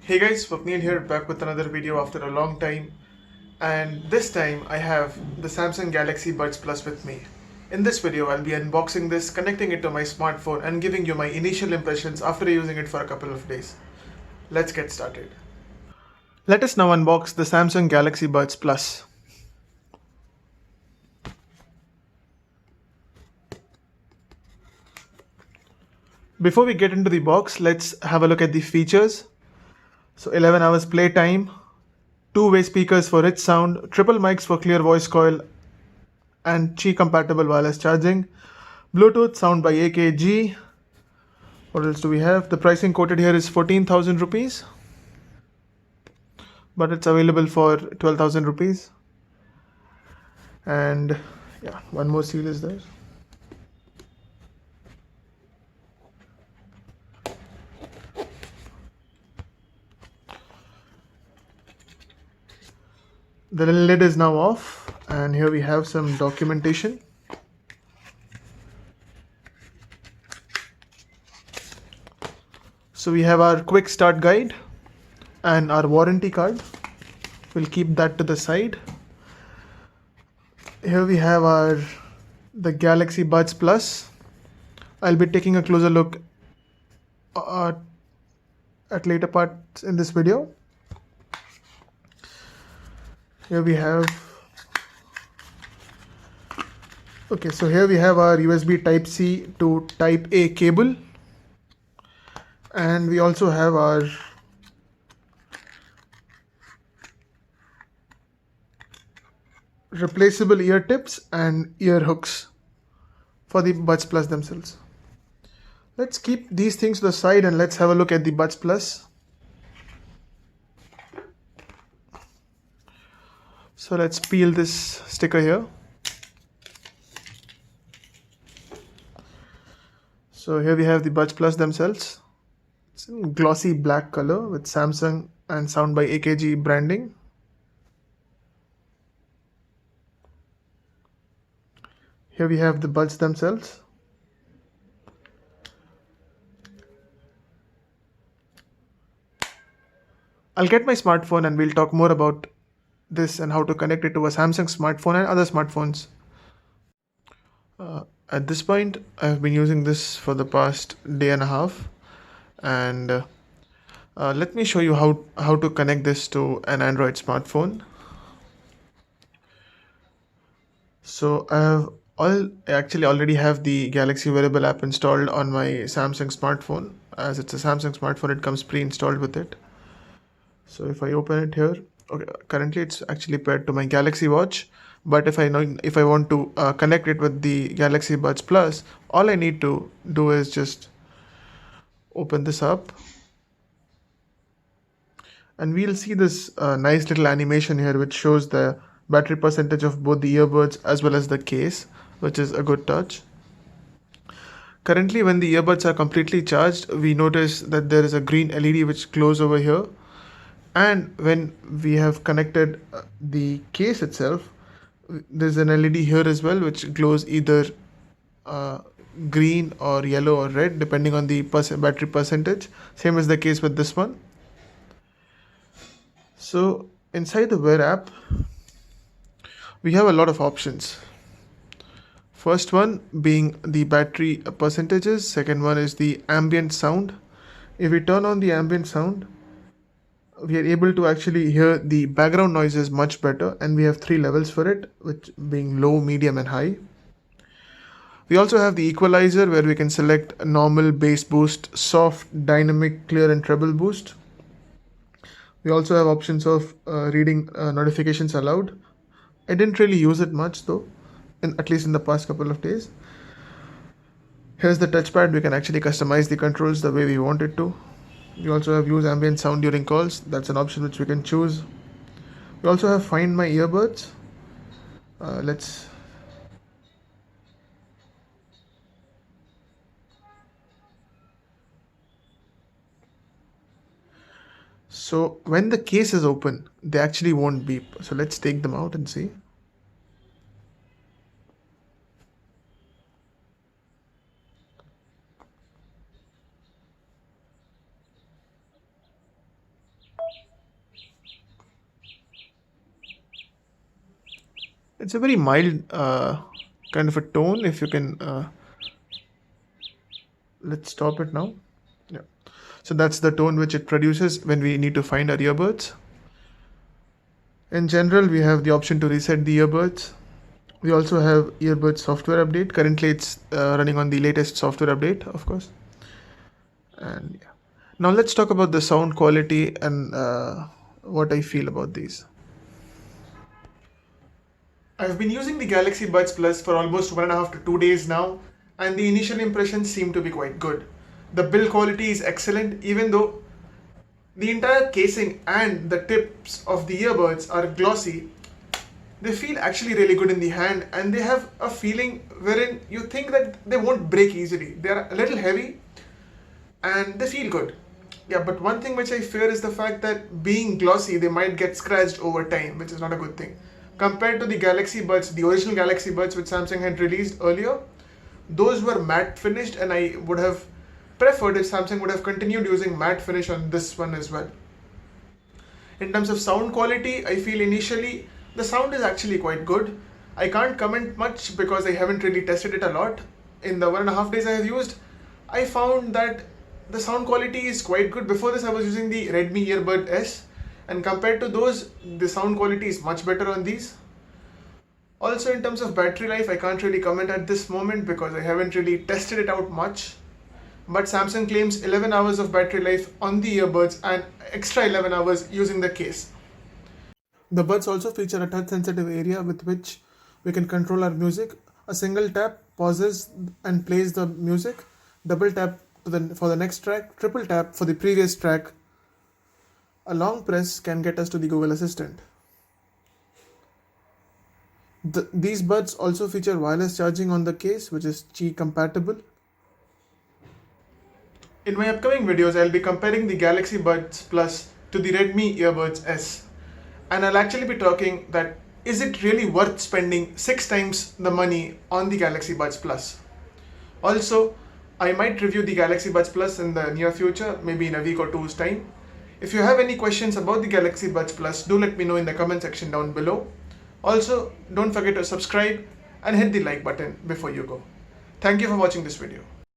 Hey guys, Swapnil here, back with another video after a long time, and this time I have the Samsung Galaxy Buds Plus with me. In this video I'll be unboxing this, connecting it to my smartphone and giving you my initial impressions after using it for a couple of days. Let's get started. Let us now unbox the Samsung Galaxy Buds Plus. Before we get into the box, let's have a look at the features. So 11 hours playtime, two-way speakers for rich sound, triple mics for clear voice coil and Qi compatible wireless charging, Bluetooth sound by AKG. What else do we have? The pricing quoted here is 14,000 rupees, but it's available for 12,000 rupees. And yeah, one more seal is there. The lid is now off, and here we have some documentation. So we have our quick start guide and our warranty card. We'll keep that to the side. Here we have the Galaxy Buds Plus. I'll be taking a closer look at later parts in this video. Here we have here we have our USB Type-C to Type-A cable, and we also have our replaceable ear tips and ear hooks for the Buds Plus themselves. Let's keep these things to the side and let's have a look at the Buds Plus. So let's peel this sticker here. So here we have the Buds Plus themselves. It's in glossy black color with Samsung and sound by AKG branding. Here we have the buds themselves. I'll get my smartphone and we'll talk more about this and how to connect it to a Samsung smartphone and other smartphones. At this point, I've been using this for the past day and a half, and let me show you how to connect this to an Android smartphone. So I actually already have the Galaxy Wearable app installed on my Samsung smartphone. As it's a Samsung smartphone, it comes pre-installed with it. So if I open it here, okay, currently it's actually paired to my Galaxy Watch. But if I want to connect it with the Galaxy Buds Plus, all I need to do is just open this up, and we'll see this nice little animation here which shows the battery percentage of both the earbuds as well as the case, which is a good touch. Currently, when the earbuds are completely charged, we notice that there is a green LED which glows over here, and when we have connected the case itself, there's an LED here as well which glows either green or yellow or red depending on the battery percentage. Same is the case with this one. So inside the Wear app, we have a lot of options. First one being the battery percentages. Second one is the ambient sound. If we turn on the ambient sound, we are able to actually hear the background noises much better, and we have 3 levels for it, which being low, medium and high. We also have the equalizer where we can select normal, bass boost, soft, dynamic, clear and treble boost. We also have options of reading notifications aloud. I didn't really use it much though, at least in the past couple of days. Here's the touchpad. We can actually customize the controls the way we want it to. We also have use ambient sound during calls. That's an option which we can choose. We also have find my earbuds. So when the case is open, they actually won't beep. So let's take them out and see. It's a very mild kind of a tone. If you can, let's stop it now. Yeah. So that's the tone which it produces when we need to find our earbuds. In general, we have the option to reset the earbuds. We also have earbuds software update. Currently, it's running on the latest software update, of course. And yeah. Now let's talk about the sound quality and what I feel about these. I've been using the Galaxy Buds Plus for almost 1.5 to 2 days now, and the initial impressions seem to be quite good. The build quality is excellent, even though the entire casing and the tips of the earbuds are glossy. They feel actually really good in the hand, and they have a feeling wherein you think that they won't break easily. They are a little heavy and they feel good. Yeah, but one thing which I fear is the fact that being glossy, they might get scratched over time, which is not a good thing. Compared to the Galaxy Buds, the original Galaxy Buds which Samsung had released earlier, those were matte finished, and I would have preferred if Samsung would have continued using matte finish on this one as well. In terms of sound quality, I feel initially the sound is actually quite good. I can't comment much because I haven't really tested it a lot. In the 1.5 days I have used, I found that the sound quality is quite good. Before this I was using the Redmi Earbud S, and compared to those, the sound quality is much better on these. Also, in terms of battery life, I can't really comment at this moment because I haven't really tested it out much. But Samsung claims 11 hours of battery life on the earbuds and extra 11 hours using the case. The buds also feature a touch sensitive area with which we can control our music. A single tap pauses and plays the music, double tap for the next track, triple tap for the previous track. A long press can get us to the Google Assistant. These buds also feature wireless charging on the case, which is Qi compatible. In my upcoming videos, I'll be comparing the Galaxy Buds Plus to the Redmi Earbuds S. And I'll actually be talking that is it really worth spending 6 times the money on the Galaxy Buds Plus? Also, I might review the Galaxy Buds Plus in the near future, maybe in a week or two's time. If you have any questions about the Galaxy Buds Plus, do let me know in the comment section down below. Also, don't forget to subscribe and hit the like button before you go. Thank you for watching this video.